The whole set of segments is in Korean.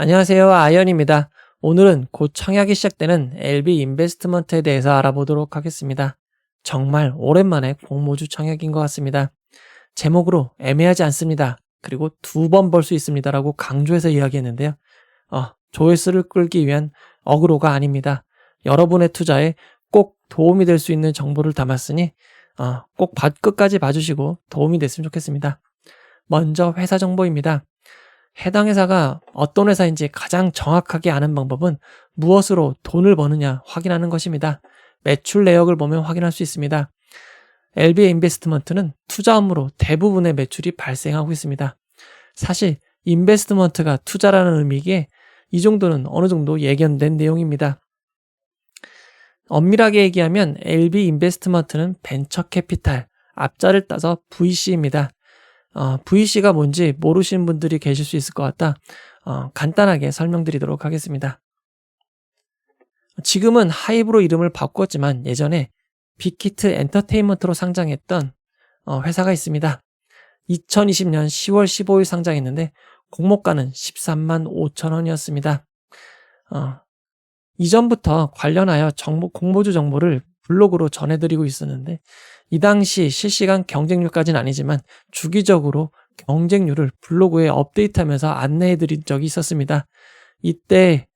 안녕하세요. 아이언입니다. 오늘은 곧 청약이 시작되는 LB 인베스트먼트에 대해서 알아보도록 하겠습니다. 정말 오랜만에 공모주 청약인 것 같습니다. 제목으로 애매하지 않습니다. 그리고 2번 벌 수 있습니다라고 강조해서 이야기했는데요. 조회수를 끌기 위한 어그로가 아닙니다. 여러분의 투자에 꼭 도움이 될 수 있는 정보를 담았으니 꼭 끝까지 봐주시고 도움이 됐으면 좋겠습니다. 먼저 회사 정보입니다. 해당 회사가 어떤 회사인지 가장 정확하게 아는 방법은 무엇으로 돈을 버느냐 확인하는 것입니다. 매출 내역을 보면 확인할 수 있습니다. LB 인베스트먼트는 투자 업무로 대부분의 매출이 발생하고 있습니다. 사실 인베스트먼트가 투자라는 의미기에 이 정도는 어느 정도 예견된 내용입니다. 엄밀하게 얘기하면 LB 인베스트먼트는 벤처 캐피탈, 앞자를 따서 VC입니다. VC가 뭔지 모르시는 분들이 계실 수 있을 것 같다. 간단하게 설명드리도록 하겠습니다. 지금은 하이브로 이름을 바꿨지만 예전에 빅히트 엔터테인먼트로 상장했던 회사가 있습니다. 2020년 10월 15일 상장했는데 공모가는 13만 5천 원이었습니다. 이전부터 관련하여 공모주 정보를 블로그로 전해드리고 있었는데 이 당시 실시간 경쟁률까지는 아니지만 주기적으로 경쟁률을 블로그에 업데이트하면서 안내해드린 적이 있었습니다. 이때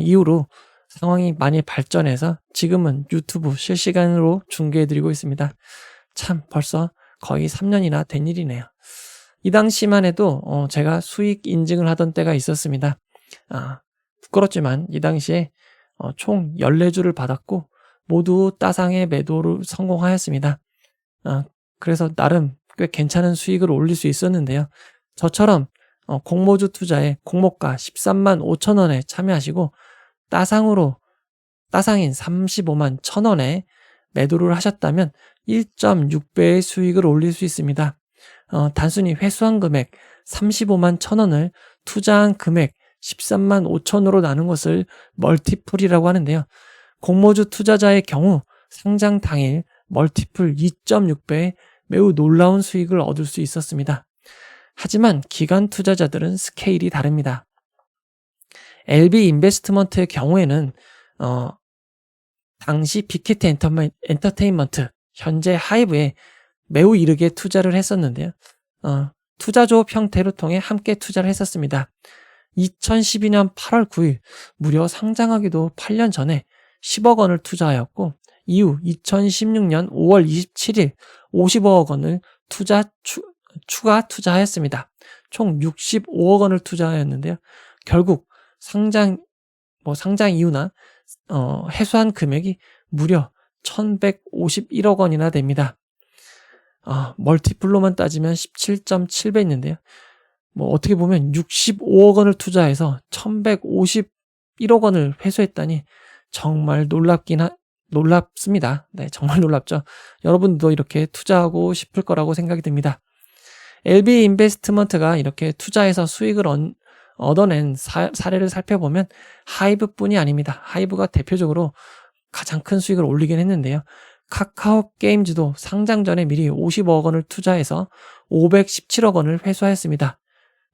이후로 상황이 많이 발전해서 지금은 유튜브 실시간으로 중계해드리고 있습니다. 참 벌써 거의 3년이나 된 일이네요. 이 당시만 해도 제가 수익 인증을 하던 때가 있었습니다. 부끄럽지만 이 당시에 총 14주를 받았고 모두 따상의 매도를 성공하였습니다. 그래서 나름 꽤 괜찮은 수익을 올릴 수 있었는데요. 저처럼 공모주 투자에 공모가 13만 5천 원에 참여하시고 따상인 35만 1천 원에 매도를 하셨다면 1.6배의 수익을 올릴 수 있습니다. 단순히 회수한 금액 35만 1천 원을 투자한 금액 13만 5천으로 나눈 것을 멀티플이라고 하는데요. 공모주 투자자의 경우 상장 당일 멀티플 2.6배의 매우 놀라운 수익을 얻을 수 있었습니다. 하지만 기관 투자자들은 스케일이 다릅니다. LB 인베스트먼트의 경우에는 당시 빅히트 엔터테인먼트, 현재 하이브에 매우 이르게 투자를 했었는데요. 투자 조업 형태를 통해 함께 투자를 했었습니다. 2012년 8월 9일 무려 상장하기도 8년 전에 10억 원을 투자하였고 이후 2016년 5월 27일 50억 원을 추가 투자하였습니다. 총 65억 원을 투자하였는데요. 결국 상장 이후나 회수한 금액이 무려 1151억 원이나 됩니다. 멀티플로만 따지면 17.7배 있는데요. 어떻게 보면 65억 원을 투자해서 1151억 원을 회수했다니 정말 놀랍습니다. 네, 정말 놀랍죠. 여러분도 이렇게 투자하고 싶을 거라고 생각이 듭니다. LB 인베스트먼트가 이렇게 투자해서 수익을 얻어낸 사례를 살펴보면 하이브뿐이 아닙니다. 하이브가 대표적으로 가장 큰 수익을 올리긴 했는데요. 카카오 게임즈도 상장 전에 미리 50억 원을 투자해서 517억 원을 회수하였습니다.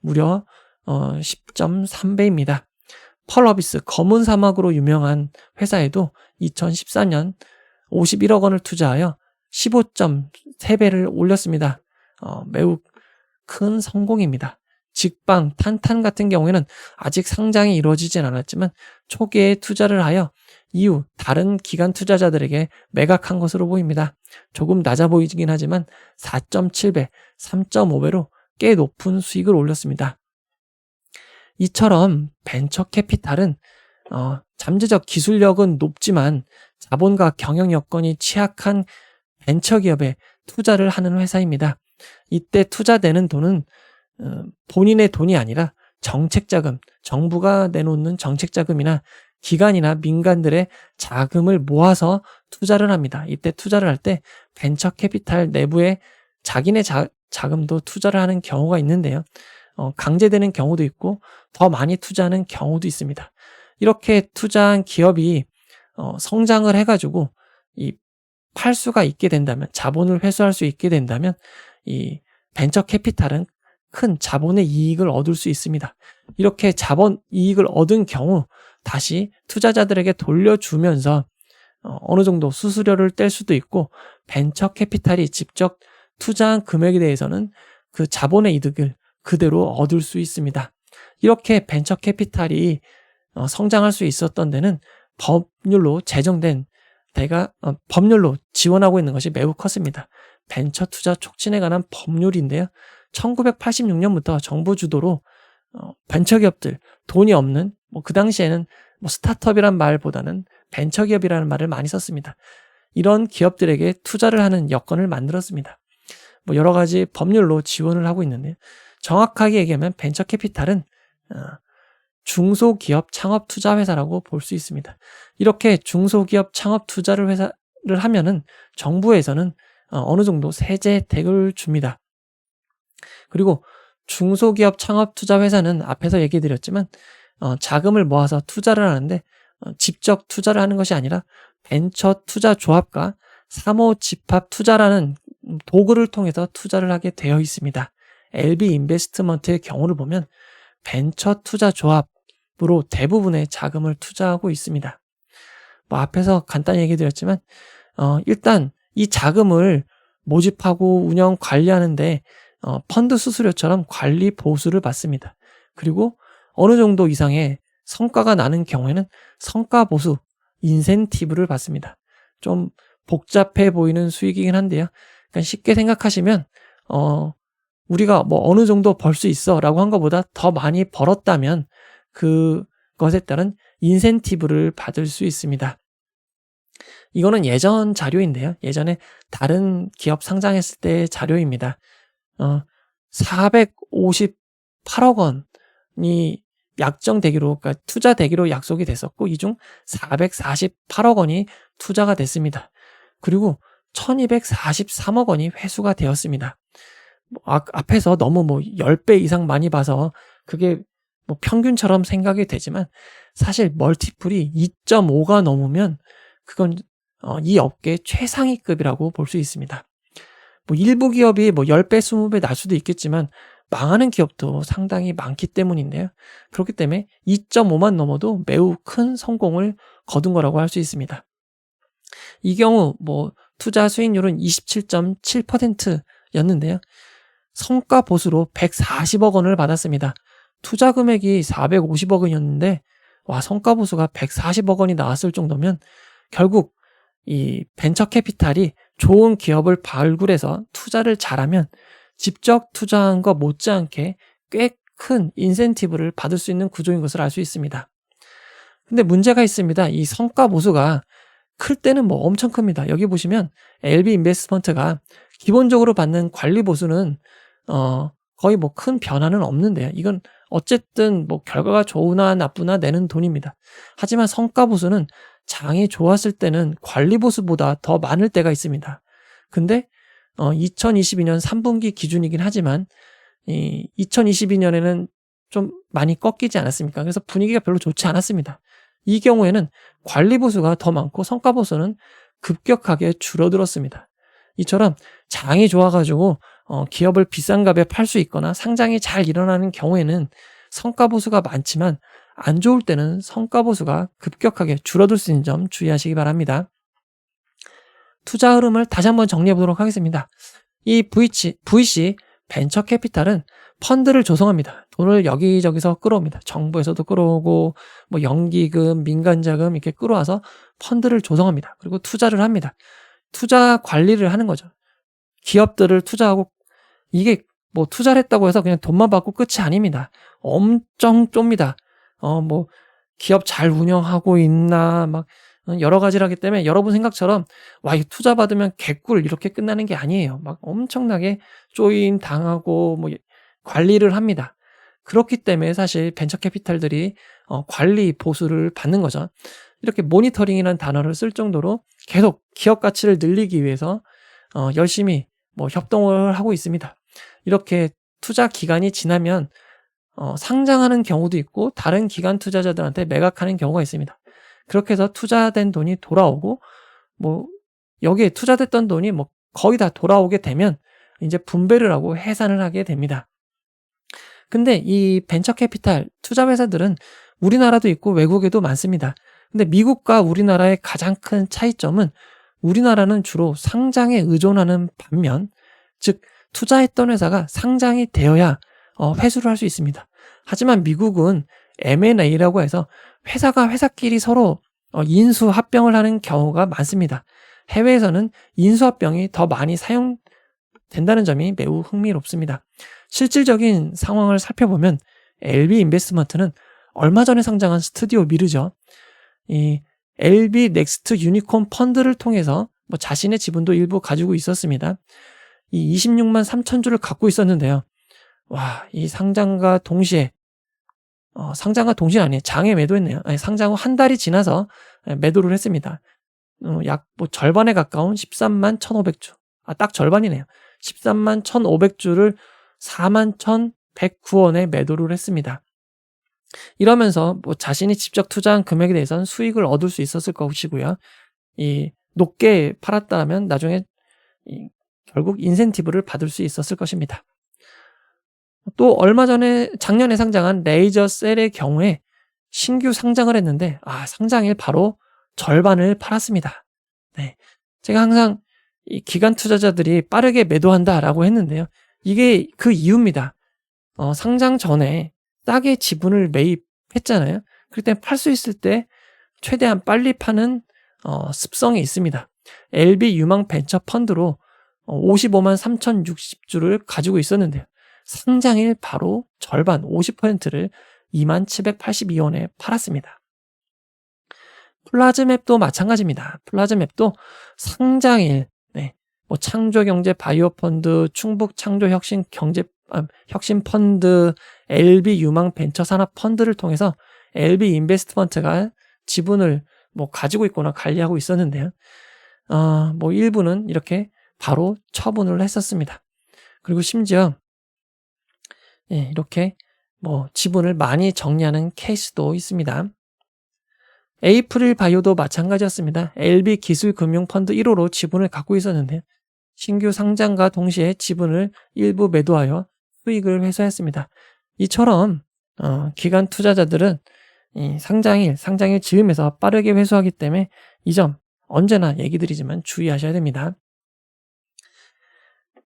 무려 10.3배입니다. 펄어비스 검은 사막으로 유명한 회사에도 2014년 51억 원을 투자하여 15.3배를 올렸습니다. 매우 큰 성공입니다. 직방, 탄탄 같은 경우에는 아직 상장이 이루어지진 않았지만 초기에 투자를 하여 이후 다른 기관 투자자들에게 매각한 것으로 보입니다. 조금 낮아 보이긴 하지만 4.7배, 3.5배로 꽤 높은 수익을 올렸습니다. 이처럼 벤처 캐피탈은 잠재적 기술력은 높지만 자본과 경영 여건이 취약한 벤처기업에 투자를 하는 회사입니다. 이때 투자되는 돈은 본인의 돈이 아니라 정책자금, 정부가 내놓는 정책자금이나 기관이나 민간들의 자금을 모아서 투자를 합니다. 이때 투자를 할 때 벤처 캐피탈 내부에 자기네 자금도 투자를 하는 경우가 있는데요. 강제되는 경우도 있고 더 많이 투자하는 경우도 있습니다. 이렇게 투자한 기업이 성장을 해가지고 팔 수가 있게 된다면, 자본을 회수할 수 있게 된다면 이 벤처 캐피탈은 큰 자본의 이익을 얻을 수 있습니다. 이렇게 자본 이익을 얻은 경우 다시 투자자들에게 돌려주면서 어느 정도 수수료를 뗄 수도 있고, 벤처 캐피탈이 직접 투자한 금액에 대해서는 그 자본의 이득을 그대로 얻을 수 있습니다. 이렇게 벤처 캐피탈이 성장할 수 있었던 데는 법률로 제정된 법률로 지원하고 있는 것이 매우 컸습니다. 벤처 투자 촉진에 관한 법률인데요. 1986년부터 정부 주도로 벤처 기업들, 돈이 없는, 그 당시에는 스타트업이란 말보다는 벤처 기업이라는 말을 많이 썼습니다. 이런 기업들에게 투자를 하는 여건을 만들었습니다. 여러 가지 법률로 지원을 하고 있는데요. 정확하게 얘기하면 벤처 캐피탈은 중소기업 창업 투자 회사라고 볼 수 있습니다. 이렇게 중소기업 창업 투자를 회사를 하면은 정부에서는 어느 정도 세제 혜택을 줍니다. 그리고 중소기업 창업 투자 회사는 앞에서 얘기 드렸지만 자금을 모아서 투자를 하는데 직접 투자를 하는 것이 아니라 벤처 투자 조합과 사모집합 투자라는 도구를 통해서 투자를 하게 되어 있습니다. LB 인베스트먼트의 경우를 보면 벤처 투자 조합으로 대부분의 자금을 투자하고 있습니다. 앞에서 간단히 얘기 드렸지만 일단 이 자금을 모집하고 운영 관리하는데 펀드 수수료처럼 관리 보수를 받습니다. 그리고 어느 정도 이상의 성과가 나는 경우에는 성과 보수, 인센티브를 받습니다. 좀 복잡해 보이는 수익이긴 한데요. 그러니까 쉽게 생각하시면 우리가 어느 정도 벌 수 있어 라고 한 것보다 더 많이 벌었다면 그것에 따른 인센티브를 받을 수 있습니다. 이거는 예전 자료인데요. 예전에 다른 기업 상장했을 때 자료입니다. 458억 원이 약정되기로, 그러니까 투자되기로 약속이 됐었고, 이 중 448억 원이 투자가 됐습니다. 그리고 1243억 원이 회수가 되었습니다. 앞에서 너무 10배 이상 많이 봐서 그게 평균처럼 생각이 되지만, 사실 멀티플이 2.5가 넘으면 그건 이 업계의 최상위급이라고 볼 수 있습니다. 일부 기업이 10배, 20배 날 수도 있겠지만 망하는 기업도 상당히 많기 때문인데요. 그렇기 때문에 2.5만 넘어도 매우 큰 성공을 거둔 거라고 할 수 있습니다. 이 경우 투자 수익률은 27.7%였는데요. 성과 보수로 140억 원을 받았습니다. 투자 금액이 450억 원이었는데 성과 보수가 140억 원이 나왔을 정도면 결국 이 벤처 캐피탈이 좋은 기업을 발굴해서 투자를 잘하면 직접 투자한 것 못지않게 꽤 큰 인센티브를 받을 수 있는 구조인 것을 알 수 있습니다. 근데 문제가 있습니다. 이 성과 보수가 클 때는 엄청 큽니다. 여기 보시면 LB 인베스트먼트가 기본적으로 받는 관리 보수는 거의 큰 변화는 없는데요. 이건 어쨌든 결과가 좋으나 나쁘나 내는 돈입니다. 하지만 성과 보수는 장이 좋았을 때는 관리 보수보다 더 많을 때가 있습니다. 근데 2022년 3분기 기준이긴 하지만 2022년에는 좀 많이 꺾이지 않았습니까? 그래서 분위기가 별로 좋지 않았습니다. 이 경우에는 관리 보수가 더 많고 성과 보수는 급격하게 줄어들었습니다. 이처럼 장이 좋아가지고 기업을 비싼 값에 팔 수 있거나 상장이 잘 일어나는 경우에는 성과 보수가 많지만 안 좋을 때는 성과 보수가 급격하게 줄어들 수 있는 점 주의하시기 바랍니다. 투자 흐름을 다시 한번 정리해 보도록 하겠습니다. 이 VC 벤처 캐피탈은 펀드를 조성합니다. 돈을 여기저기서 끌어옵니다. 정부에서도 끌어오고 연기금, 민간자금 이렇게 끌어와서 펀드를 조성합니다. 그리고 투자를 합니다. 투자 관리를 하는 거죠. 기업들을 투자하고, 이게 투자를 했다고 해서 그냥 돈만 받고 끝이 아닙니다. 엄청 좁니다. 기업 잘 운영하고 있나 여러 가지를 하기 때문에 여러분 생각처럼 이 투자 받으면 개꿀 이렇게 끝나는 게 아니에요. 엄청나게 조인 당하고 관리를 합니다. 그렇기 때문에 사실 벤처 캐피탈들이 관리 보수를 받는 거죠. 이렇게 모니터링이라는 단어를 쓸 정도로 계속 기업 가치를 늘리기 위해서 열심히 협동을 하고 있습니다. 이렇게 투자 기간이 지나면 상장하는 경우도 있고 다른 기관 투자자들한테 매각하는 경우가 있습니다. 그렇게 해서 투자된 돈이 돌아오고 여기에 투자됐던 돈이 거의 다 돌아오게 되면 이제 분배를 하고 해산을 하게 됩니다. 근데 이 벤처 캐피탈 투자 회사들은 우리나라도 있고 외국에도 많습니다. 근데 미국과 우리나라의 가장 큰 차이점은 우리나라는 주로 상장에 의존하는 반면, 즉 투자했던 회사가 상장이 되어야 회수를 할 수 있습니다. 하지만 미국은 M&A라고 해서 회사가 회사끼리 서로 인수 합병을 하는 경우가 많습니다. 해외에서는 인수 합병이 더 많이 사용된다는 점이 매우 흥미롭습니다. 실질적인 상황을 살펴보면 LB 인베스트먼트는 얼마 전에 상장한 스튜디오 미르죠. 이 LB 넥스트 유니콘 펀드를 통해서 자신의 지분도 일부 가지고 있었습니다. 이 26만 3천 주를 갖고 있었는데요. 와, 이 상장과 동시에 아니에요. 장에 매도했네요. 아니, 상장 후 한 달이 지나서 매도를 했습니다. 약 절반에 가까운 13만 1,500주. 딱 절반이네요. 13만 1,500주를 4만 1,109원에 매도를 했습니다. 이러면서 자신이 직접 투자한 금액에 대해서는 수익을 얻을 수 있었을 것이고요. 이 높게 팔았다면 나중에 결국 인센티브를 받을 수 있었을 것입니다. 또 얼마 전에 작년에 상장한 레이저셀의 경우에 신규 상장을 했는데 상장일 바로 절반을 팔았습니다. 네, 제가 항상 이 기관 투자자들이 빠르게 매도한다라고 했는데요. 이게 그 이유입니다. 상장 전에 싸게 지분을 매입했잖아요. 그럴 때 팔 수 있을 때 최대한 빨리 파는 습성이 있습니다. LB 유망 벤처 펀드로 55만 3,060주를 가지고 있었는데요. 상장일 바로 절반 50%를 2만 782원에 팔았습니다. 플라즈맵도 마찬가지입니다. 플라즈맵도 상장일 창조경제 바이오펀드, 충북창조혁신펀드, LB 유망 벤처산업펀드를 통해서 LB 인베스트먼트가 지분을 가지고 있거나 관리하고 있었는데요. 일부는 이렇게 바로 처분을 했었습니다. 그리고 심지어 이렇게 지분을 많이 정리하는 케이스도 있습니다. 에이프릴 바이오도 마찬가지였습니다. LB 기술금융펀드 1호로 지분을 갖고 있었는데 신규 상장과 동시에 지분을 일부 매도하여 수익을 회수했습니다. 이처럼 기관 투자자들은 이 상장일 즈음에서 빠르게 회수하기 때문에 이 점 언제나 얘기 드리지만 주의하셔야 됩니다.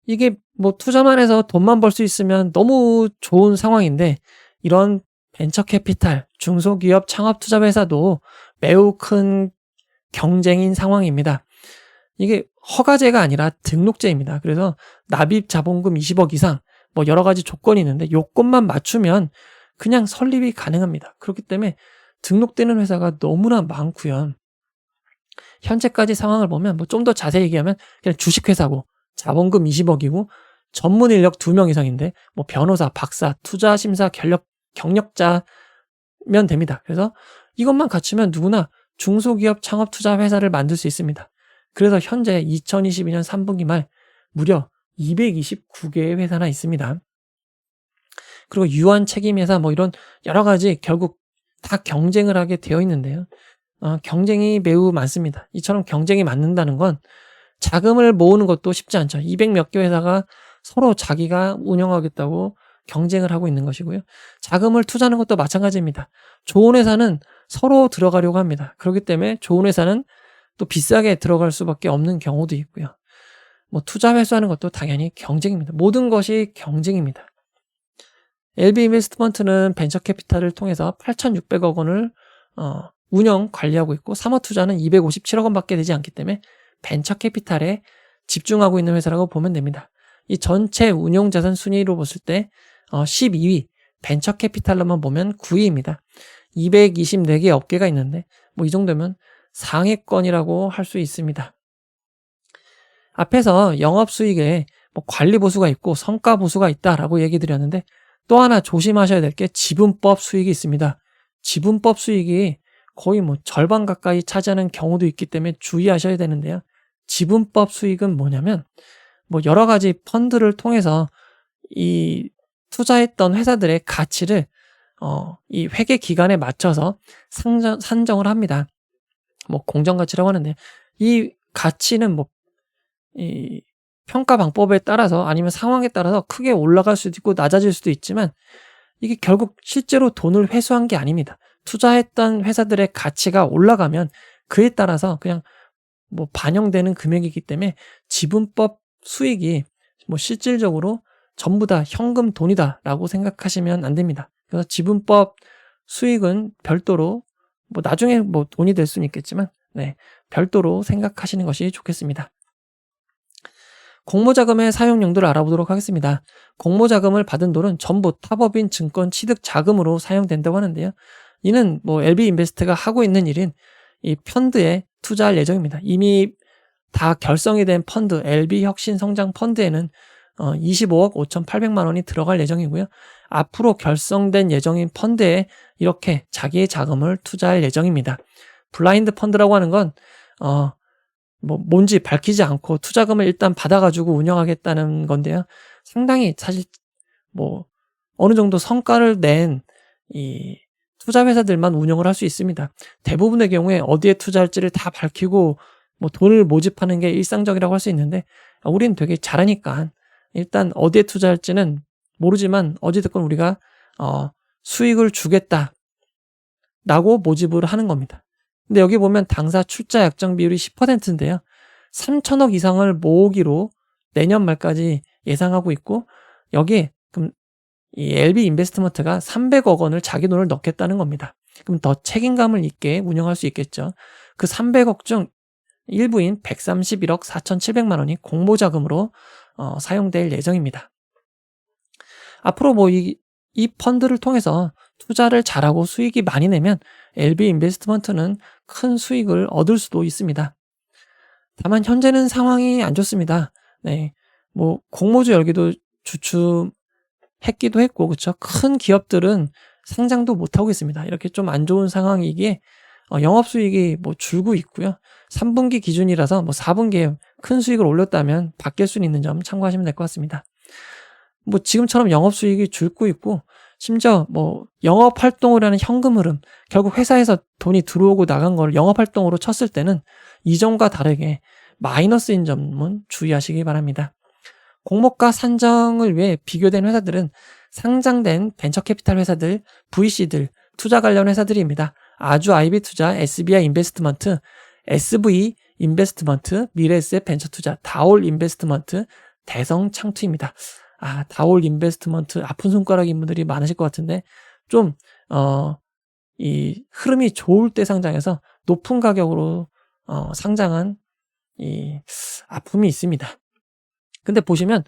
이게 투자만 해서 돈만 벌 수 있으면 너무 좋은 상황인데 이런 벤처 캐피탈, 중소기업 창업 투자 회사도 매우 큰 경쟁인 상황입니다. 이게 허가제가 아니라 등록제입니다. 그래서 납입 자본금 20억 이상 여러 가지 조건이 있는데 요건만 맞추면 그냥 설립이 가능합니다. 그렇기 때문에 등록되는 회사가 너무나 많고요. 현재까지 상황을 보면 좀 더 자세히 얘기하면 그냥 주식회사고 자본금 20억이고 전문 인력 2명 이상인데 변호사, 박사, 투자심사 경력자면 됩니다. 그래서 이것만 갖추면 누구나 중소기업 창업 투자 회사를 만들 수 있습니다. 그래서 현재 2022년 3분기 말 무려 229개의 회사나 있습니다. 그리고 유한 책임회사 이런 여러 가지 결국 다 경쟁을 하게 되어 있는데요. 경쟁이 매우 많습니다. 이처럼 경쟁이 많는다는 건 자금을 모으는 것도 쉽지 않죠. 200 몇 개 회사가 서로 자기가 운영하겠다고 경쟁을 하고 있는 것이고요. 자금을 투자하는 것도 마찬가지입니다. 좋은 회사는 서로 들어가려고 합니다. 그렇기 때문에 좋은 회사는 또 비싸게 들어갈 수밖에 없는 경우도 있고요. 투자 회수하는 것도 당연히 경쟁입니다. 모든 것이 경쟁입니다. LB 인베스트먼트는 벤처 캐피탈을 통해서 8,600억 원을 운영 관리하고 있고 사모 투자는 257억 원밖에 되지 않기 때문에 벤처 캐피탈에 집중하고 있는 회사라고 보면 됩니다. 이 전체 운용 자산 순위로 봤을 때 12위, 벤처 캐피탈로만 보면 9위입니다. 224개 업계가 있는데 이 정도면 상위권이라고 할 수 있습니다. 앞에서 영업수익에 관리 보수가 있고 성과 보수가 있다라고 얘기 드렸는데 또 하나 조심하셔야 될 게 지분법 수익이 있습니다. 지분법 수익이 거의 절반 가까이 차지하는 경우도 있기 때문에 주의하셔야 되는데요. 지분법 수익은 뭐냐면 여러 가지 펀드를 통해서 이 투자했던 회사들의 가치를 이 회계 기간에 맞춰서 산정을 합니다. 공정가치라고 하는데 이 가치는 이 평가 방법에 따라서 아니면 상황에 따라서 크게 올라갈 수도 있고 낮아질 수도 있지만 이게 결국 실제로 돈을 회수한 게 아닙니다. 투자했던 회사들의 가치가 올라가면 그에 따라서 그냥 뭐 반영되는 금액이기 때문에 지분법 수익이 뭐 실질적으로 전부 다 현금 돈이다라고 생각하시면 안 됩니다. 그래서 지분법 수익은 별도로 뭐 나중에 뭐 돈이 될 수는 있겠지만 별도로 생각하시는 것이 좋겠습니다. 공모자금의 사용 용도를 알아보도록 하겠습니다. 공모자금을 받은 돈은 전부 타법인 증권 취득 자금으로 사용된다고 하는데요. 이는 뭐 LB인베스트가 하고 있는 일인 이 펀드에 투자할 예정입니다. 이미 다 결성이 된 펀드, LB혁신성장펀드에는 25억 5,800만 원이 들어갈 예정이고요. 앞으로 결성된 예정인 펀드에 이렇게 자기의 자금을 투자할 예정입니다. 블라인드 펀드라고 하는 건 뭔지 밝히지 않고 투자금을 일단 받아가지고 운영하겠다는 건데요. 상당히 사실 어느 정도 성과를 낸 이 투자 회사들만 운영을 할 수 있습니다. 대부분의 경우에 어디에 투자할지를 다 밝히고 돈을 모집하는 게 일상적이라고 할 수 있는데 우리는 되게 잘하니까 일단 어디에 투자할지는 모르지만 어찌됐건 우리가 수익을 주겠다라고 모집을 하는 겁니다. 근데 여기 보면 당사 출자 약정 비율이 10%인데요. 3천억 이상을 모으기로 내년 말까지 예상하고 있고 여기에 그럼 이 LB인베스트먼트가 300억 원을 자기 돈을 넣겠다는 겁니다. 그럼 더 책임감을 있게 운영할 수 있겠죠. 그 300억 중 일부인 131억 4,700만 원이 공모자금으로 사용될 예정입니다. 앞으로 이 펀드를 통해서 투자를 잘하고 수익이 많이 내면 LB인베스트먼트는 큰 수익을 얻을 수도 있습니다. 다만 현재는 상황이 안 좋습니다. 공모주 열기도 주춤했기도 했고, 그렇죠? 큰 기업들은 상장도 못 하고 있습니다. 이렇게 좀 안 좋은 상황이기에 영업수익이 줄고 있고요. 3분기 기준이라서 4분기에 큰 수익을 올렸다면 바뀔 수 있는 점 참고하시면 될 것 같습니다. 지금처럼 영업수익이 줄고 있고 심지어 영업활동을 하는 현금 흐름, 결국 회사에서 돈이 들어오고 나간 걸 영업활동으로 쳤을 때는 이전과 다르게 마이너스인 점은 주의하시기 바랍니다. 공모가 산정을 위해 비교된 회사들은 상장된 벤처캐피탈 회사들, VC들, 투자 관련 회사들입니다. 아주 IB투자, SBI인베스트먼트, SV인베스트먼트, 미래에셋 벤처투자, 다올인베스트먼트, 대성창투입니다. 다올인베스트먼트 아픈 손가락인 분들이 많으실 것 같은데 좀 이 흐름이 좋을 때 상장해서 높은 가격으로 상장한 이 아픔이 있습니다. 근데 보시면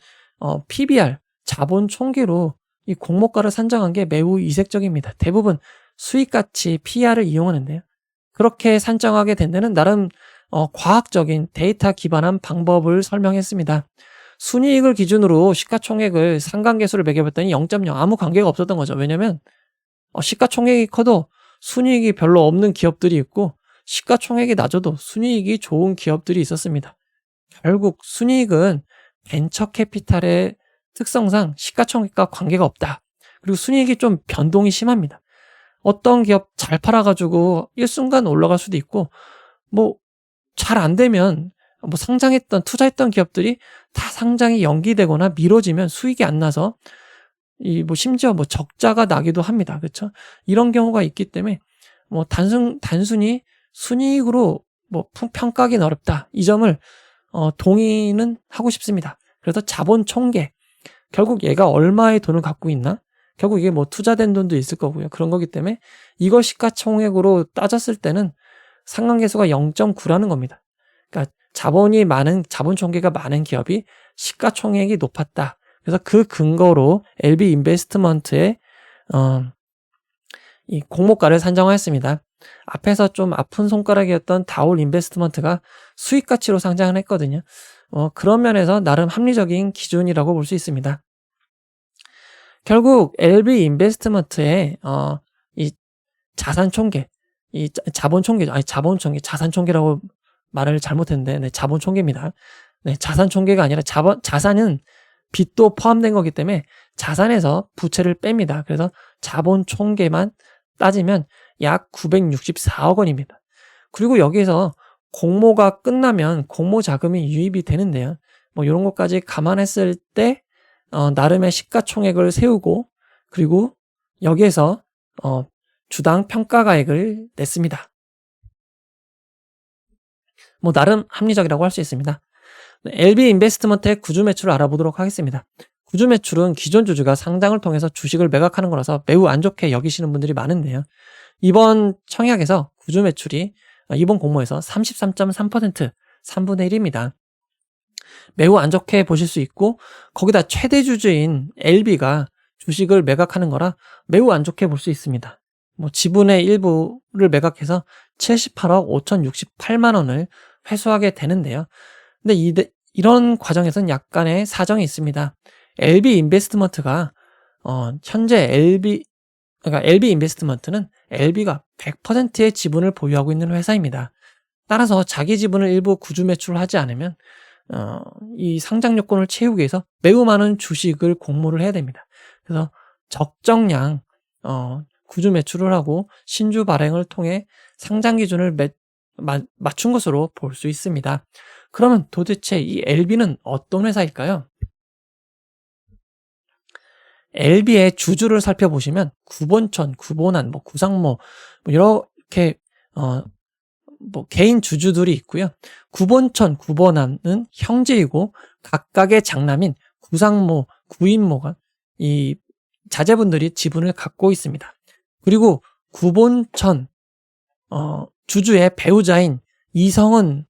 PBR 자본 총계로 이 공모가를 산정한 게 매우 이색적입니다. 대부분 수익가치 PER을 이용하는데요. 그렇게 산정하게 된 데는 나름 과학적인 데이터 기반한 방법을 설명했습니다. 순이익을 기준으로 시가총액을 상관계수를 매겨봤더니 0.0 아무 관계가 없었던 거죠. 왜냐면 시가총액이 커도 순이익이 별로 없는 기업들이 있고 시가총액이 낮아도 순이익이 좋은 기업들이 있었습니다. 결국 순이익은 벤처캐피탈의 특성상 시가총액과 관계가 없다. 그리고 순이익이 좀 변동이 심합니다. 어떤 기업 잘 팔아가지고 일순간 올라갈 수도 있고 잘 안 되면 상장했던 투자했던 기업들이 다 상장이 연기되거나 미뤄지면 수익이 안 나서 심지어 적자가 나기도 합니다. 그렇죠? 이런 경우가 있기 때문에 단순히 순이익으로 평가하기는 어렵다. 이 점을 동의는 하고 싶습니다. 그래서 자본 총계, 결국 얘가 얼마의 돈을 갖고 있나? 결국 이게 투자된 돈도 있을 거고요. 그런 거기 때문에 이거 시가총액으로 따졌을 때는 상관계수가 0.9라는 겁니다. 그러니까 자본 총계가 많은 기업이 시가총액이 높았다. 그래서 그 근거로 LB인베스트먼트의 이 공모가를 산정하였습니다. 앞에서 좀 아픈 손가락이었던 다올인베스트먼트가 수익가치로 상장을 했거든요. 그런 면에서 나름 합리적인 기준이라고 볼 수 있습니다. 결국 LB인베스트먼트의 이 자산 총계, 이 자본 총계, 자산 총계라고 말을 잘못했는데 자본 총계입니다. 자산 총계가 아니라 자산은 빚도 포함된 거기 때문에 자산에서 부채를 뺍니다. 그래서 자본 총계만 따지면 약 964억 원입니다. 그리고 여기에서 공모가 끝나면 공모 자금이 유입이 되는데요. 이런 것까지 감안했을 때 나름의 시가총액을 세우고 그리고 여기에서 주당 평가가액을 냈습니다. 뭐 나름 합리적이라고 할 수 있습니다. LB 인베스트먼트의 구주 매출을 알아보도록 하겠습니다. 구주 매출은 기존 주주가 상장을 통해서 주식을 매각하는 거라서 매우 안 좋게 여기시는 분들이 많은데요. 이번 청약에서 구주 매출이 이번 공모에서 33.3%, 3분의 1입니다. 매우 안 좋게 보실 수 있고 거기다 최대 주주인 LB가 주식을 매각하는 거라 매우 안 좋게 볼 수 있습니다. 뭐 지분의 일부를 매각해서 78억 5,068만 원을 회수하게 되는데요. 근데 이런 과정에서는 약간의 사정이 있습니다. LB 인베스트먼트가 현재 그러니까 LB 인베스트먼트는 LB가 100%의 지분을 보유하고 있는 회사입니다. 따라서 자기 지분을 일부 구주 매출을 하지 않으면 이 상장 요건을 채우기 위해서 매우 많은 주식을 공모를 해야 됩니다. 그래서 적정량 구주 매출을 하고 신주 발행을 통해 상장 기준을 맞춘 것으로 볼 수 있습니다. 그러면 도대체 이 LB는 어떤 회사일까요? LB의 주주를 살펴보시면 구본천, 구본한, 구상모 이렇게 개인 주주들이 있고요. 구본천, 구본한은 형제이고 각각의 장남인 구상모, 구인모가 이 자제분들이 지분을 갖고 있습니다. 그리고 구본천 주주의 배우자인 이성은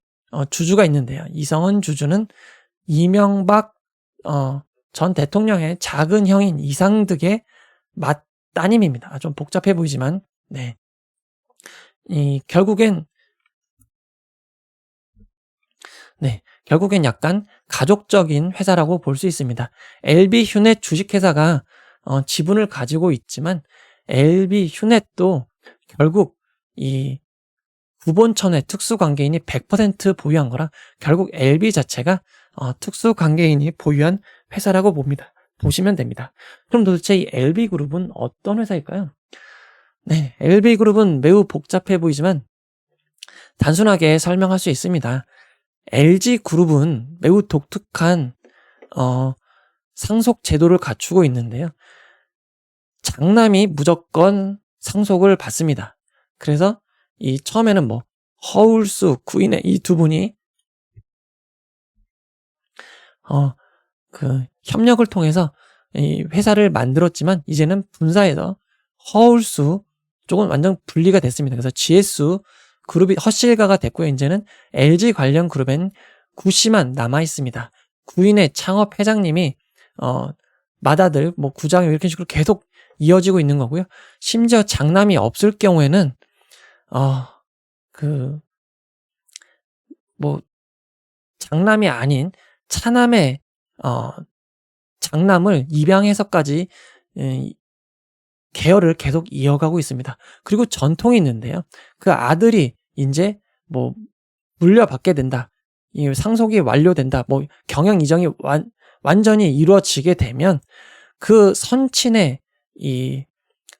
주주가 있는데요. 이성은 주주는 이명박 전 대통령의 작은 형인 이상득의 맞따님입니다. 좀 복잡해 보이지만 네. 결국엔 약간 가족적인 회사라고 볼 수 있습니다. LB 휴넷 주식회사가 지분을 가지고 있지만 LB 휴넷도 결국 이 구본천의 특수관계인이 100% 보유한 거라 결국 LB 자체가 특수관계인이 보유한 회사라고 보시면 됩니다. 그럼 도대체 이 LB그룹은 어떤 회사일까요? 네, LB그룹은 매우 복잡해 보이지만 단순하게 설명할 수 있습니다. LG그룹은 매우 독특한 상속 제도를 갖추고 있는데요. 장남이 무조건 상속을 받습니다. 그래서 처음에는 허울수, 구인의 이 두 분이 협력을 통해서 이 회사를 만들었지만 이제는 분사해서 허울수 쪽은 완전 분리가 됐습니다. 그래서 GS 그룹이 허실가가 됐고요. 이제는 LG 관련 그룹엔 구씨만 남아 있습니다. 구인의 창업 회장님이 맏아들, 구장 이렇게 식으로 계속 이어지고 있는 거고요. 심지어 장남이 없을 경우에는 장남이 아닌 차남의 장남을 입양해서까지 계열을 계속 이어가고 있습니다. 그리고 전통이 있는데요. 그 아들이 이제 물려받게 된다. 이 상속이 완료된다. 경영 이전이 완전히 이루어지게 되면 그 선친의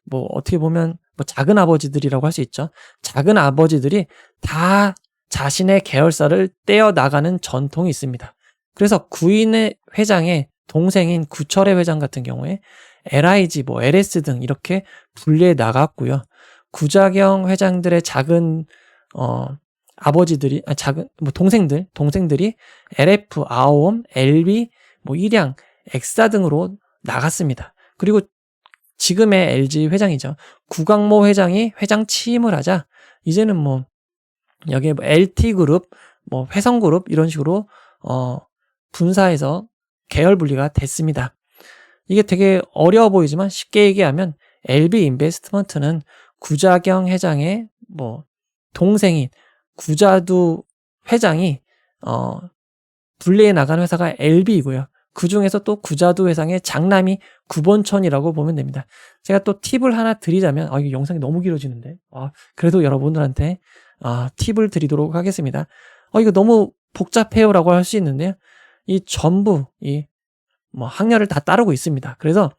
어떻게 보면 작은 아버지들이라고 할 수 있죠. 작은 아버지들이 다 자신의 계열사를 떼어 나가는 전통이 있습니다. 그래서 구인의 회장의 동생인 구철의 회장 같은 경우에 LIG, LS 등 이렇게 분리해 나갔고요. 구자경 회장들의 작은 아버지들이 동생들이 LF, 아오엄, LB, 일양, 엑사 등으로 나갔습니다. 그리고 지금의 LG 회장이죠. 구강모 회장이 회장 취임을 하자 이제는 여기에 LT그룹, 회성그룹 이런 식으로 분사해서 계열 분리가 됐습니다. 이게 되게 어려워 보이지만 쉽게 얘기하면 LB 인베스트먼트는 구자경 회장의 동생인 구자두 회장이 분리해 나간 회사가 LB이고요. 그 중에서 또 구자두 회장의 장남이 구본천이라고 보면 됩니다. 제가 또 팁을 하나 드리자면 이 영상이 너무 길어지는데 그래도 여러분들한테 팁을 드리도록 하겠습니다. 이거 너무 복잡해요라고 할 수 있는데요. 이 전부 학렬을 다 따르고 있습니다. 그래서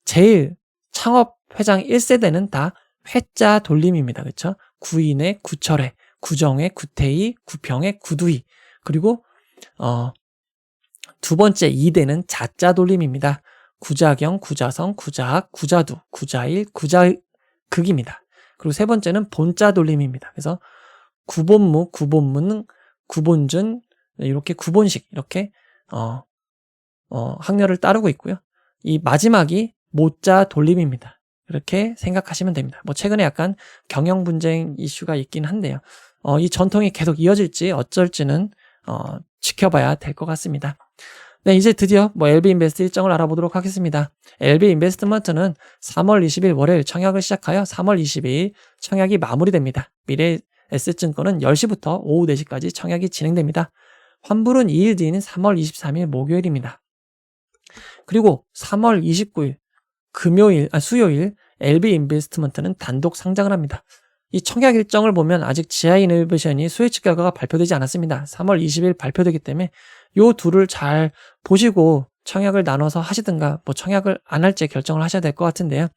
제일 창업 회장 1세대는 다 회자 돌림입니다. 그렇죠? 구인의 구철의, 구정의 구태희, 구평의 구두희. 그리고 두 번째 2대는 자자 돌림입니다. 구자경, 구자성, 구자학, 구자두, 구자일, 구자극입니다. 그리고 세 번째는 본자 돌림입니다. 그래서 구본무, 구본문, 구본준 이렇게 구본식 이렇게 학렬을 따르고 있고요. 이 마지막이 모자 돌림입니다. 이렇게 생각하시면 됩니다. 뭐 최근에 약간 경영 분쟁 이슈가 있긴 한데요. 이 전통이 계속 이어질지 어쩔지는 지켜봐야 될 것 같습니다. 네, 이제 드디어 LB 인베스트 일정을 알아보도록 하겠습니다. LB 인베스트먼트는 3월 20일 월요일 청약을 시작하여 3월 22일 청약이 마무리됩니다. 미래에셋증권은 10시부터 오후 4시까지 청약이 진행됩니다. 환불은 2일 뒤인 3월 23일 목요일입니다. 그리고 3월 29일 수요일 LB 인베스트먼트는 단독 상장을 합니다. 이 청약 일정을 보면 아직 지하이노베이션이 수요 예측 결과가 발표되지 않았습니다. 3월 20일 발표되기 때문에 요 둘을 잘 보시고 청약을 나눠서 하시든가 청약을 안 할지 결정을 하셔야 될 것 같은데요.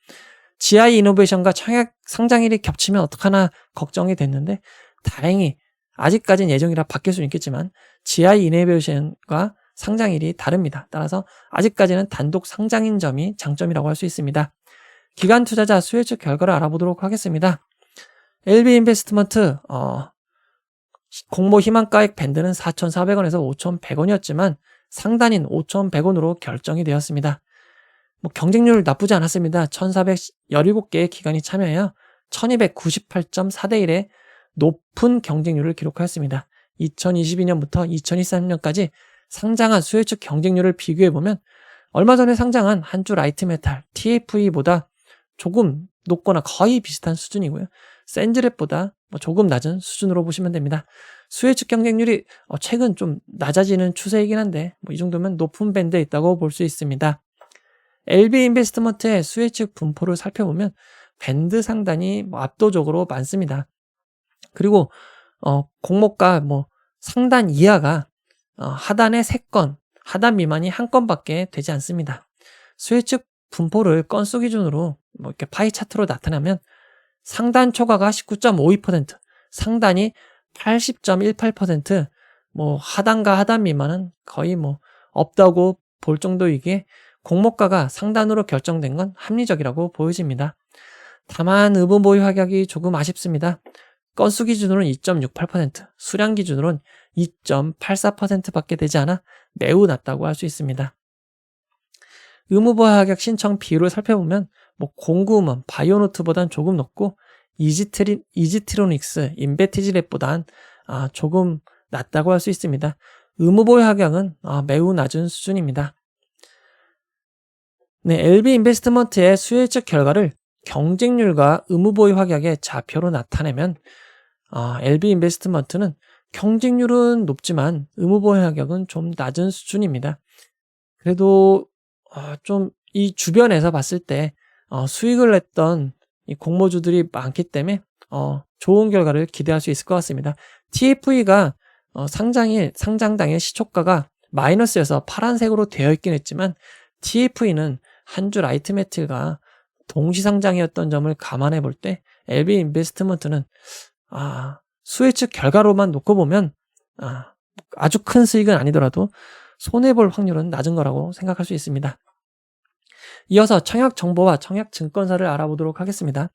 지하이노베이션과 청약 상장일이 겹치면 어떡하나 걱정이 됐는데 다행히 아직까지는 예정이라 바뀔 수는 있겠지만 지하이노베이션과 상장일이 다릅니다. 따라서 아직까지는 단독 상장인 점이 장점이라고 할 수 있습니다. 기관 투자자 수요 예측 결과를 알아보도록 하겠습니다. LB 인베스트먼트 공모 희망가액 밴드는 4,400원에서 5,100원이었지만 상단인 5,100원으로 결정이 되었습니다. 경쟁률 나쁘지 않았습니다. 1,417개의 기관이 참여하여 1,298.4대 1의 높은 경쟁률을 기록하였습니다. 2022년부터 2023년까지 상장한 수요 예측 경쟁률을 비교해보면 얼마 전에 상장한 한주 라이트메탈 TFE보다 조금 높거나 거의 비슷한 수준이고요. 센즈랩보다 조금 낮은 수준으로 보시면 됩니다. 수요 예측 경쟁률이 최근 좀 낮아지는 추세이긴 한데 이 정도면 높은 밴드에 있다고 볼 수 있습니다. LB 인베스트먼트의 수요 예측 분포를 살펴보면 밴드 상단이 압도적으로 많습니다. 그리고 공모가 상단 이하가 하단의 3건, 하단 미만이 1건밖에 되지 않습니다. 수요 예측 분포를 건수 기준으로 이렇게 파이 차트로 나타나면 상단 초과가 19.52%, 상단이 80.18%, 하단과 하단 미만은 거의 없다고 볼 정도이기에 공모가가 상단으로 결정된 건 합리적이라고 보여집니다. 다만 의무 보유 가격이 조금 아쉽습니다. 건수 기준으로는 2.68%, 수량 기준으로는 2.84%밖에 되지 않아 매우 낮다고 할 수 있습니다. 의무 보유 가격 신청 비율을 살펴보면 공구음원, 바이오노트보단 조금 높고 이지트로닉스, 인베티지랩보단 조금 낮다고 할 수 있습니다. 의무 보유 가격은 매우 낮은 수준입니다. 네, LB 인베스트먼트의 수요 예측 결과를 경쟁률과 의무 보유 가격의 좌표로 나타내면 LB 인베스트먼트는 경쟁률은 높지만 의무 보유 가격은 좀 낮은 수준입니다. 그래도 좀 이 주변에서 봤을 때 수익을 냈던 이 공모주들이 많기 때문에 좋은 결과를 기대할 수 있을 것 같습니다. TFE가 상장당의 시초가가 마이너스여서 파란색으로 되어 있긴 했지만 TFE는 한주 라이트 메틸과 동시 상장이었던 점을 감안해 볼 때 LB 인베스트먼트는 수요 예측 결과로만 놓고 보면 아주 큰 수익은 아니더라도 손해볼 확률은 낮은 거라고 생각할 수 있습니다. 이어서 청약 정보와 청약 증권사를 알아보도록 하겠습니다.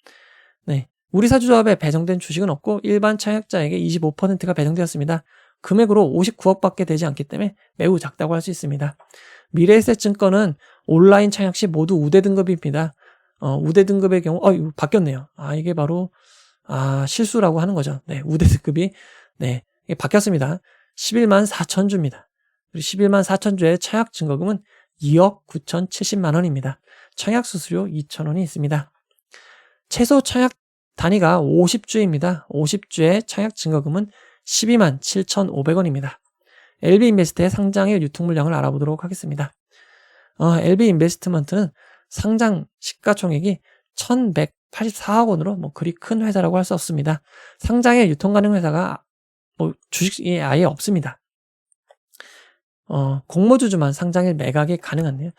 네, 우리사주조합에 배정된 주식은 없고 일반 청약자에게 25%가 배정되었습니다. 금액으로 59억밖에 되지 않기 때문에 매우 작다고 할 수 있습니다. 미래에셋증권은 온라인 청약 시 모두 우대 등급입니다. 우대 등급의 경우 이거 바뀌었네요. 이게 바로 실수라고 하는 거죠. 네, 우대 등급이 이게 바뀌었습니다. 11만 4천 주입니다. 그리고 11만 4천 주의 청약 증거금은 2억 9,070만 원입니다. 청약 수수료 2,000원이 있습니다. 최소 청약 단위가 50주입니다. 50주의 청약 증거금은 12만 7,500원입니다. LB 인베스트의 상장일 유통물량을 알아보도록 하겠습니다. LB 인베스트먼트는 상장 시가총액이 1,184억 원으로 그리 큰 회사라고 할 수 없습니다. 상장에 유통 가능 회사가 주식이 아예 없습니다. 공모주주만 상장일 매각이 가능한데요.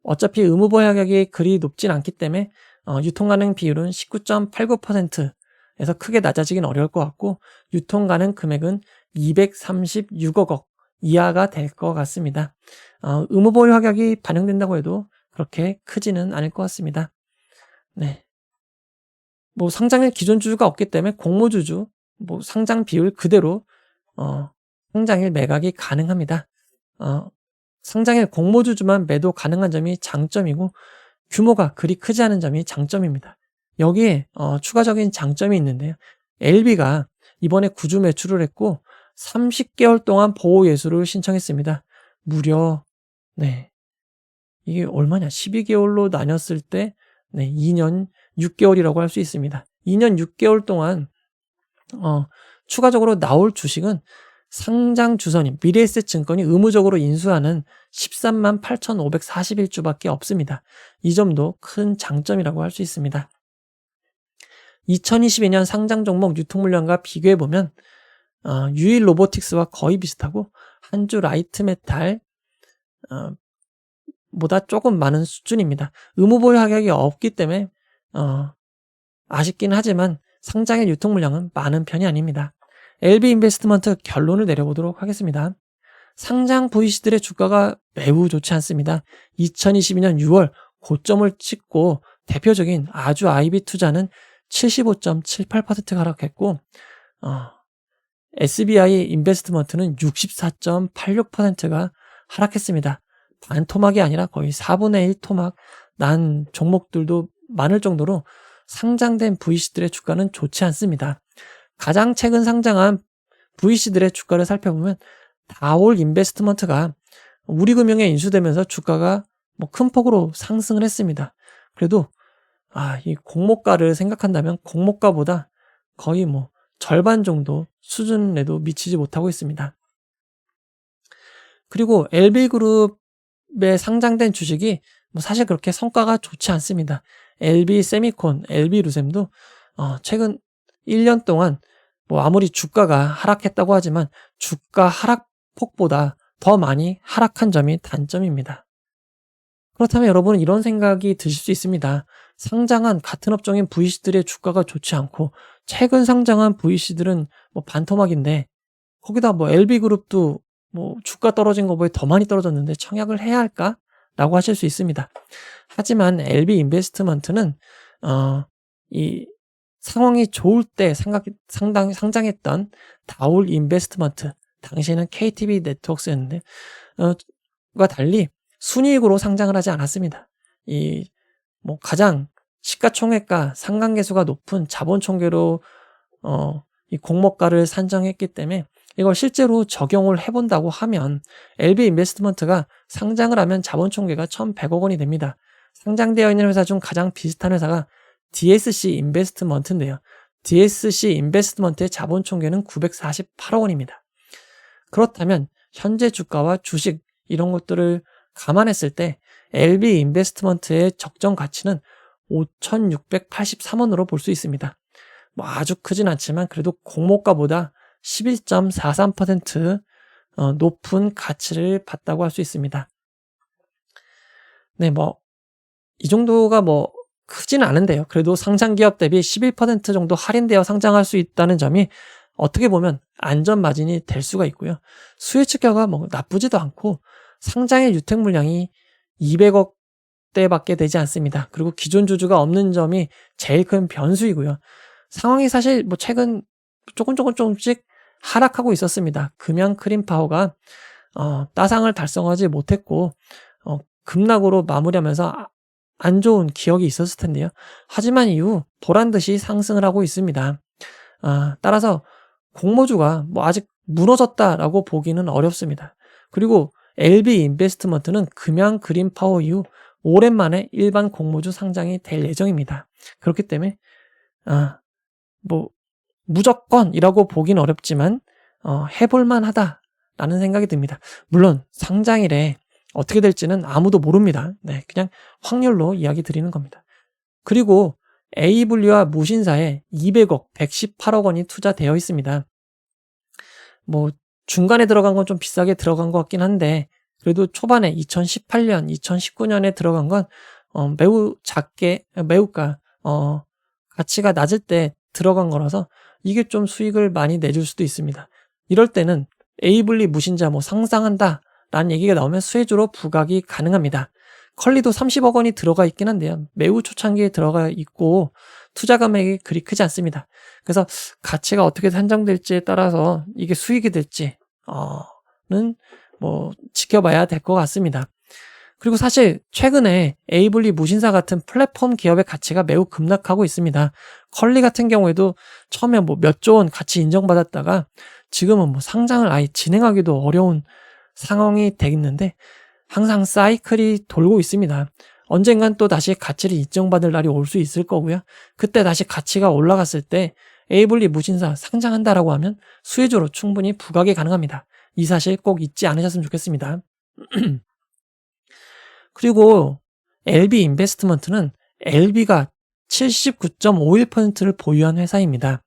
어차피 의무 보유 가격이 그리 높진 않기 때문에 유통 가능 비율은 19.89%에서 크게 낮아지긴 어려울 것 같고 유통 가능 금액은 236억 원 이하가 될 것 같습니다. 의무 보유 가격이 반영된다고 해도 그렇게 크지는 않을 것 같습니다. 네. 뭐 상장일 기존 주주가 없기 때문에 공모주주 뭐 상장 비율 그대로 상장일 매각이 가능합니다. 상장일 공모주주만 매도 가능한 점이 장점이고 규모가 그리 크지 않은 점이 장점입니다. 여기에 추가적인 장점이 있는데요. LB가 이번에 구주 매출을 했고 30개월 동안 보호 예수를 신청했습니다. 무려 이게 얼마냐? 12개월로 나눴을 때 2년 6개월이라고 할 수 있습니다. 2년 6개월 동안 추가적으로 나올 주식은 상장 주선인 미래에셋증권이 의무적으로 인수하는 13만 8,541주밖에 없습니다. 이 점도 큰 장점이라고 할 수 있습니다. 2022년 상장 종목 유통 물량과 비교해보면 유일 로보틱스와 거의 비슷하고 한주 라이트 메탈 보다 조금 많은 수준입니다. 의무보유 하격이 없기 때문에 아쉽긴 하지만 상장일 유통 물량은 많은 편이 아닙니다. LB 인베스트먼트 결론을 내려보도록 하겠습니다. 상장 VC들의 주가가 매우 좋지 않습니다. 2022년 6월 고점을 찍고 대표적인 아주 IB 투자는 75.78%가 하락했고 SBI 인베스트먼트는 64.86%가 하락했습니다. 반토막이 아니라 거의 4분의 1 토막 난 종목들도 많을 정도로 상장된 VC들의 주가는 좋지 않습니다. 가장 최근 상장한 VC들의 주가를 살펴보면 다올 인베스트먼트가 우리금융에 인수되면서 주가가 큰 폭으로 상승을 했습니다. 그래도 이 공모가를 생각한다면 공모가보다 거의 절반 정도 수준에도 미치지 못하고 있습니다. 그리고 LB그룹에 상장된 주식이 사실 그렇게 성과가 좋지 않습니다. LB세미콘, LB루셈도 최근 1년 동안 아무리 주가가 하락했다고 하지만 주가 하락폭보다 더 많이 하락한 점이 단점입니다. 그렇다면 여러분은 이런 생각이 드실 수 있습니다. 상장한 같은 업종인 VC들의 주가가 좋지 않고 최근 상장한 VC들은 반토막인데 거기다 LB그룹도 주가 떨어진 것보다 더 많이 떨어졌는데 청약을 해야 할까? 라고 하실 수 있습니다. 하지만 LB 인베스트먼트는 이 상황이 좋을 때 상장했던 다올 인베스트먼트, 당시에는 KTB 네트워크스였는데 과 달리 순이익으로 상장을 하지 않았습니다. 가장 시가총액과 상관계수가 높은 자본총계로 이 공모가를 산정했기 때문에 이걸 실제로 적용을 해본다고 하면 LB 인베스트먼트가 상장을 하면 자본총계가 1,100억 원이 됩니다. 상장되어 있는 회사 중 가장 비슷한 회사가 DSC 인베스트먼트인데요. DSC 인베스트먼트의 자본총계는 948억 원입니다. 그렇다면 현재 주가와 주식 이런 것들을 감안했을 때 LB 인베스트먼트의 적정 가치는 5,683원으로 볼 수 있습니다. 아주 크진 않지만 그래도 공모가보다 11.43% 높은 가치를 봤다고 할 수 있습니다. 이 정도가 크진 않은데요. 그래도 상장 기업 대비 11% 정도 할인되어 상장할 수 있다는 점이 어떻게 보면 안전 마진이 될 수가 있고요. 수혜측가가 나쁘지도 않고 상장의 유통 물량이 200억 대밖에 되지 않습니다. 그리고 기존 주주가 없는 점이 제일 큰 변수이고요. 상황이 사실 최근 조금씩 하락하고 있었습니다. 금양 크림파워가 따상을 달성하지 못했고 급락으로 마무리하면서 안 좋은 기억이 있었을 텐데요. 하지만 이후 보란듯이 상승을 하고 있습니다. 따라서 공모주가 아직 무너졌다라고 보기는 어렵습니다. 그리고 LB 인베스트먼트는 금양 그린파워 이후 오랜만에 일반 공모주 상장이 될 예정입니다. 그렇기 때문에 무조건이라고 보긴 어렵지만 해볼만 하다라는 생각이 듭니다. 물론 상장일에 어떻게 될지는 아무도 모릅니다. 그냥 확률로 이야기 드리는 겁니다. 그리고 A분류와 무신사에 200억, 118억 원이 투자되어 있습니다. 중간에 들어간 건 좀 비싸게 들어간 것 같긴 한데 그래도 초반에 2018년, 2019년에 들어간 건 매우 작게, 가치가 낮을 때 들어간 거라서 이게 좀 수익을 많이 내줄 수도 있습니다. 이럴 때는 A분리 무신자 상장한다 라는 얘기가 나오면 수혜주로 부각이 가능합니다. 컬리도 30억 원이 들어가 있긴 한데요. 매우 초창기에 들어가 있고 투자 금액이 그리 크지 않습니다. 그래서 가치가 어떻게 산정될지에 따라서 이게 수익이 될지는 뭐 지켜봐야 될 것 같습니다. 그리고 사실 최근에 에이블리 무신사 같은 플랫폼 기업의 가치가 매우 급락하고 있습니다. 컬리 같은 경우에도 처음에 뭐 몇 조 원 가치 인정받았다가 지금은 뭐 상장을 아예 진행하기도 어려운 상황이 돼 있는데 항상 사이클이 돌고 있습니다. 언젠간 또 다시 가치를 인정받을 날이 올 수 있을 거고요. 그때 다시 가치가 올라갔을 때 에이블리 무신사 상장한다라고 하면 수혜주로 충분히 부각이 가능합니다. 이 사실 꼭 잊지 않으셨으면 좋겠습니다. 그리고 LB 인베스트먼트는 LB가 79.51%를 보유한 회사입니다.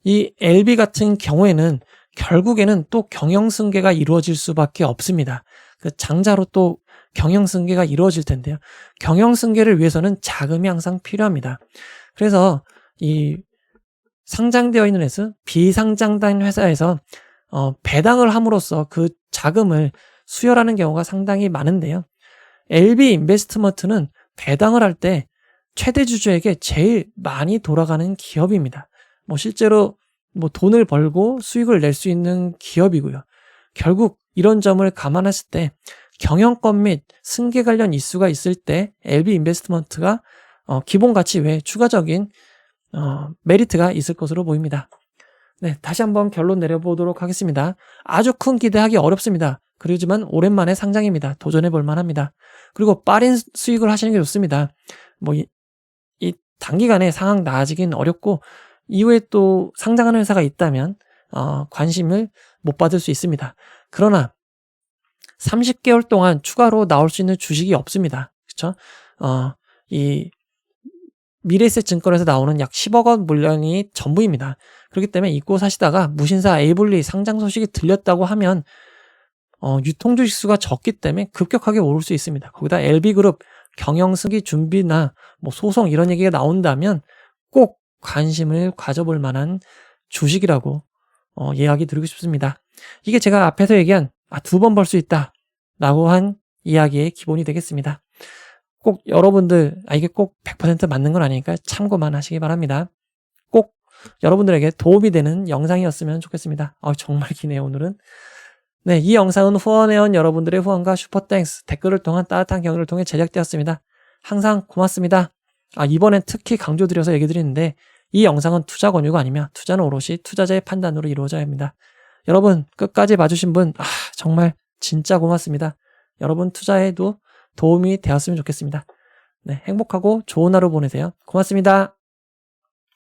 이 LB 같은 경우에는 결국에는 또 경영승계가 이루어질 수밖에 없습니다. 그 장자로 또 경영승계가 이루어질 텐데요. 경영승계를 위해서는 자금이 항상 필요합니다. 그래서 이 상장되어 있는 회사, 비상장된 회사에서 배당을 함으로써 그 자금을 수혈하는 경우가 상당히 많은데요. LB 인베스트먼트는 배당을 할 때 최대 주주에게 제일 많이 돌아가는 기업입니다. 뭐 실제로 뭐 돈을 벌고 수익을 낼 수 있는 기업이고요. 결국 이런 점을 감안했을 때 경영권 및 승계 관련 이슈가 있을 때 LB 인베스트먼트가 기본 가치 외에 추가적인 메리트가 있을 것으로 보입니다. 네, 다시 한번 결론 내려보도록 하겠습니다. 아주 큰 기대하기 어렵습니다. 그러지만 오랜만에 상장입니다. 도전해 볼 만합니다. 그리고 빠른 수익을 하시는 게 좋습니다. 뭐 이 단기간에 상황 나아지긴 어렵고 이후에 또 상장하는 회사가 있다면 관심을 못 받을 수 있습니다. 그러나 30개월 동안 추가로 나올 수 있는 주식이 없습니다. 그렇죠? 이 미래에셋 증권에서 나오는 약 10억 원 물량이 전부입니다. 그렇기 때문에 잊고 사시다가 무신사 에이블리 상장 소식이 들렸다고 하면 유통 주식 수가 적기 때문에 급격하게 오를 수 있습니다. 거기다 LB그룹 경영승계 준비나 뭐 소송 이런 얘기가 나온다면 꼭 관심을 가져볼 만한 주식이라고 이야기 드리고 싶습니다. 이게 제가 앞에서 얘기한 2번 벌 수 있다 라고 한 이야기의 기본이 되겠습니다. 꼭 여러분들 이게 꼭 100% 맞는 건 아니니까 참고만 하시기 바랍니다. 꼭 여러분들에게 도움이 되는 영상이었으면 좋겠습니다. 정말 기네요 오늘은. 네, 이 영상은 후원해온 여러분들의 후원과 슈퍼땡스 댓글을 통한 따뜻한 격려를 통해 제작되었습니다. 항상 고맙습니다. 이번엔 특히 강조드려서 얘기 드리는데 이 영상은 투자 권유가 아니며 투자는 오롯이 투자자의 판단으로 이루어져야 합니다. 여러분 끝까지 봐주신 분 정말 진짜 고맙습니다. 여러분 투자에도 도움이 되었으면 좋겠습니다. 네, 행복하고 좋은 하루 보내세요. 고맙습니다.